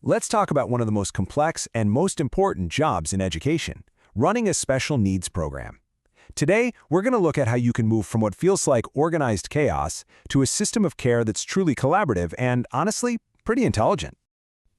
Let's talk about one of the most complex and most important jobs in education, running a special needs program. Today, we're going to look at how you can move from what feels like organized chaos to a system of care that's truly collaborative and, honestly, pretty intelligent.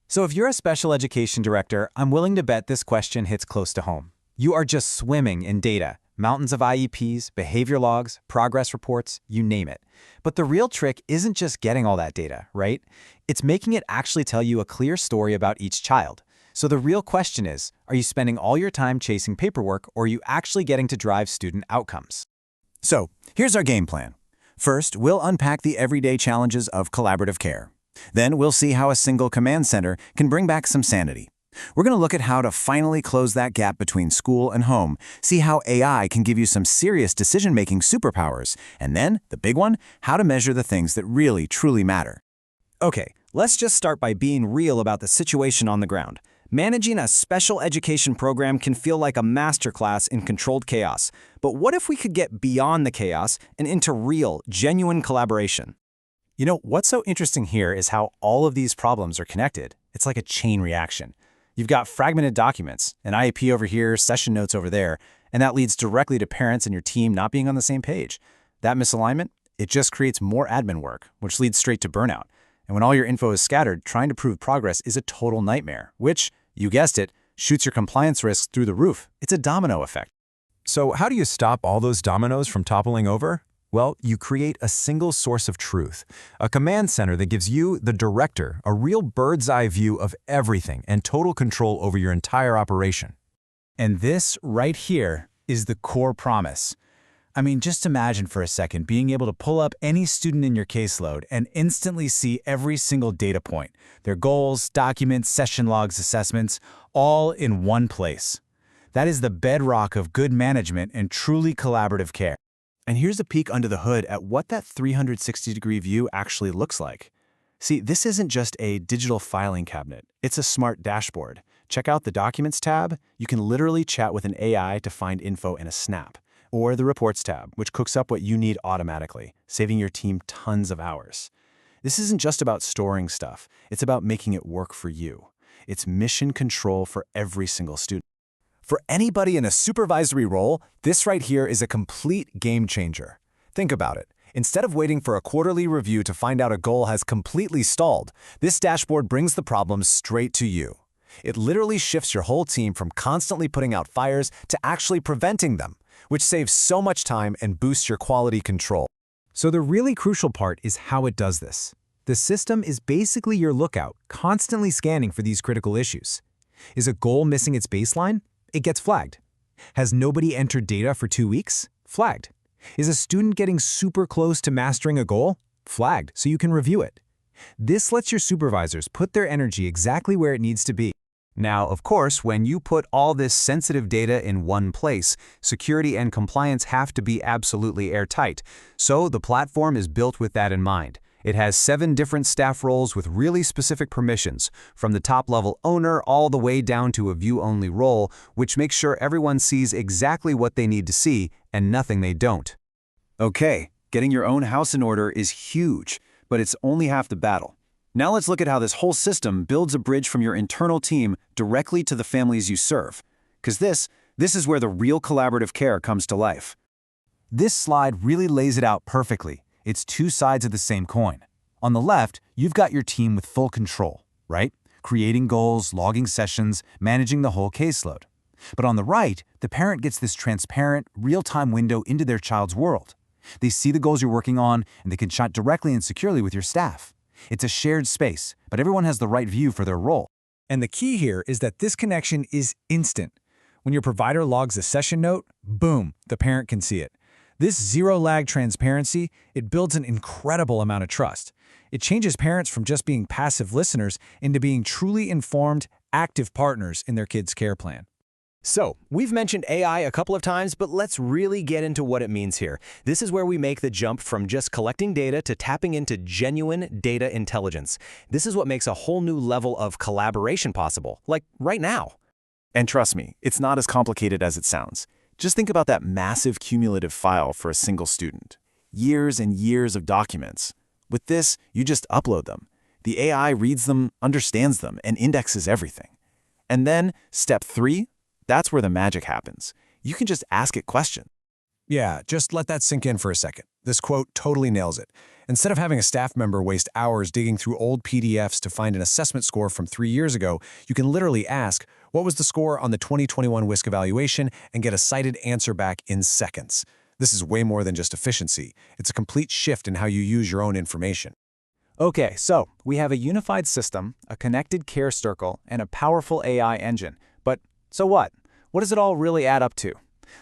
So if you're a special education director, I'm willing to bet this question hits close to home. You are just swimming in data, mountains of IEPs, behavior logs, progress reports, you name it. But the real trick isn't just getting all that data, right? It's making it actually tell you a clear story about each child. So the real question is, are you spending all your time chasing paperwork, or are you actually getting to drive student outcomes? So, here's our game plan. First, we'll unpack the everyday challenges of collaborative care. Then we'll see how a single command center can bring back some sanity. We're going to look at how to finally close that gap between school and home, see how AI can give you some serious decision-making superpowers, and then, the big one, how to measure the things that really, truly matter. Okay, let's just start by being real about the situation on the ground. Managing a special education program can feel like a masterclass in controlled chaos. But what if we could get beyond the chaos and into real, genuine collaboration? You know, what's so interesting here is how all of these problems are connected. It's like a chain reaction. You've got fragmented documents, an IEP over here, session notes over there, and that leads directly to parents and your team not being on the same page. That misalignment, it just creates more admin work, which leads straight to burnout. And when all your info is scattered, trying to prove progress is a total nightmare, which, you guessed it, shoots your compliance risks through the roof. It's a domino effect. So how do you stop all those dominoes from toppling over? Well, you create a single source of truth, a command center that gives you, the director, a real bird's-eye view of everything and total control over your entire operation. And this right here is the core promise. I mean, just imagine for a second being able to pull up any student in your caseload and instantly see every single data point, their goals, documents, session logs, assessments, all in one place. That is the bedrock of good management and truly collaborative care. And here's a peek under the hood at what that 360-degree view actually looks like. See, this isn't just a digital filing cabinet. It's a smart dashboard. Check out the Documents tab. You can literally chat with an AI to find info in a snap. Or the Reports tab, which cooks up what you need automatically, saving your team tons of hours. This isn't just about storing stuff. It's about making it work for you. It's mission control for every single student. For anybody in a supervisory role, this right here is a complete game changer. Think about it. Instead of waiting for a quarterly review to find out a goal has completely stalled, this dashboard brings the problems straight to you. It literally shifts your whole team from constantly putting out fires to actually preventing them, which saves so much time and boosts your quality control. So the really crucial part is how it does this. The system is basically your lookout, constantly scanning for these critical issues. Is a goal missing its baseline? It gets flagged. Has nobody entered data for 2 weeks? Flagged. Is a student getting super close to mastering a goal? Flagged, so you can review it. This lets your supervisors put their energy exactly where it needs to be. Now, of course, when you put all this sensitive data in one place, security and compliance have to be absolutely airtight. So the platform is built with that in mind. It has 7 different staff roles with really specific permissions, from the top-level owner all the way down to a view-only role, which makes sure everyone sees exactly what they need to see and nothing they don't. Okay, getting your own house in order is huge, but it's only half the battle. Now let's look at how this whole system builds a bridge from your internal team directly to the families you serve. Because this is where the real collaborative care comes to life. This slide really lays it out perfectly. It's 2 sides of the same coin. On the left, you've got your team with full control, right? Creating goals, logging sessions, managing the whole caseload. But on the right, the parent gets this transparent, real-time window into their child's world. They see the goals you're working on, and they can chat directly and securely with your staff. It's a shared space, but everyone has the right view for their role. And the key here is that this connection is instant. When your provider logs a session note, boom, the parent can see it. This zero-lag transparency, it builds an incredible amount of trust. It changes parents from just being passive listeners into being truly informed, active partners in their kids' care plan. So, we've mentioned AI a couple of times, but let's really get into what it means here. This is where we make the jump from just collecting data to tapping into genuine data intelligence. This is what makes a whole new level of collaboration possible, like right now. And trust me, it's not as complicated as it sounds. Just think about that massive cumulative file for a single student. Years and years of documents. With this, you just upload them. The AI reads them, understands them, and indexes everything. And then, step 3, that's where the magic happens. You can just ask it questions. Yeah, just let that sink in for a second. This quote totally nails it. Instead of having a staff member waste hours digging through old PDFs to find an assessment score from 3 years ago, you can literally ask, what was the score on the 2021 WISC evaluation, and get a cited answer back in seconds. This is way more than just efficiency. It's a complete shift in how you use your own information. Okay, so we have a unified system, a connected care circle, and a powerful AI engine. But so what? What does it all really add up to?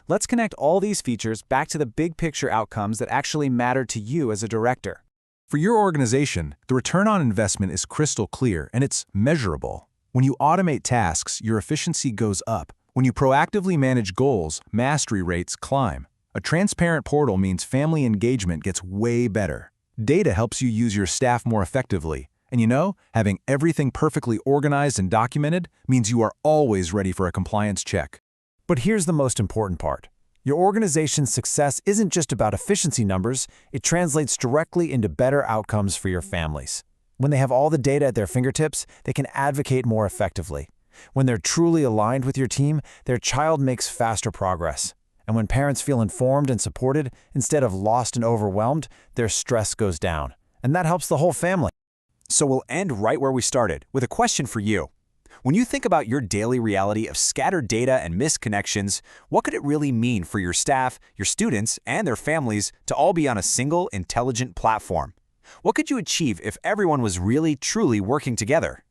Let's connect all these features back to the big picture outcomes that actually matter to you as a director. For your organization, the return on investment is crystal clear and it's measurable. When you automate tasks, your efficiency goes up. When you proactively manage goals, mastery rates climb. A transparent portal means family engagement gets way better. Data helps you use your staff more effectively. And you know, having everything perfectly organized and documented means you are always ready for a compliance check. But here's the most important part. Your organization's success isn't just about efficiency numbers, it translates directly into better outcomes for your families. When they have all the data at their fingertips, they can advocate more effectively. When they're truly aligned with your team, their child makes faster progress. And when parents feel informed and supported, instead of lost and overwhelmed, their stress goes down. And that helps the whole family. So we'll end right where we started, with a question for you. When you think about your daily reality of scattered data and missed connections, what could it really mean for your staff, your students, and their families to all be on a single, intelligent platform? What could you achieve if everyone was really, truly working together?